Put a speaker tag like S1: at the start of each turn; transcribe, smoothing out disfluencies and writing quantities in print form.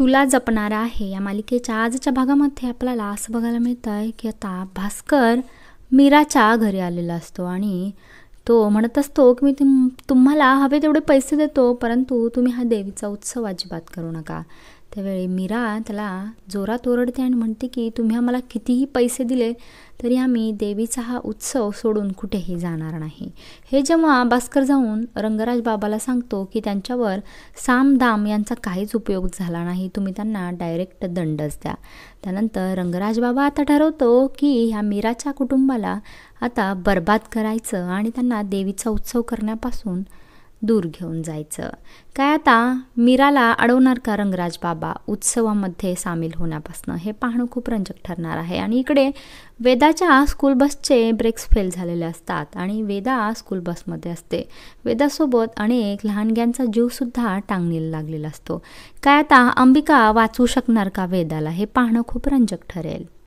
S1: तुला जपणारा आहे या मालिकेच्या आजच्या भागामध्ये आपल्याला असं बघायला मिळतं आहे की आता भास्कर मीराच्या घरी आलेला असतो आणि तो म्हणत असतो की मी तुम्हाला हवे तेवढे पैसे देतो, परंतु तुम्ही हा देवीचा उत्सव अजिबात करू नका. त्यावेळी मीरा त्याला जोरात ओरडते आणि म्हणते की तुम्ही आम्हाला कितीही पैसे दिले तरी आम्ही देवीचा हा उत्सव सोडून कुठेही जाणार नाही. हे जेव्हा भास्कर जाऊन रंगराज बाबाला सांगतो की त्यांच्यावर सामदाम यांचा काहीच उपयोग झाला नाही, तुम्ही त्यांना डायरेक्ट दंडच द्या. त्यानंतर रंगराज बाबा आता ठरवतो की ह्या मीराच्या कुटुंबाला आता बर्बाद करायचं आणि त्यांना देवीचा उत्सव करण्यापासून दूर घेऊन जायचं. काय आता मीराला अडवणार का रंगराज बाबा उत्सवामध्ये सामील होण्यापासून, हे पाहणं खूप रंजक ठरणार आहे. आणि इकडे वेदाच्या स्कूल बसचे ब्रेक्स फेल झालेले असतात आणि वेदा स्कूल बसमध्ये असते. वेदासोबत अनेक लहानग्यांचा जीवसुद्धा टांगणीला लागलेला असतो. काय आता अंबिका वाचवू शकणार का वेदाला, हे पाहणं खूप रंजक ठरेल.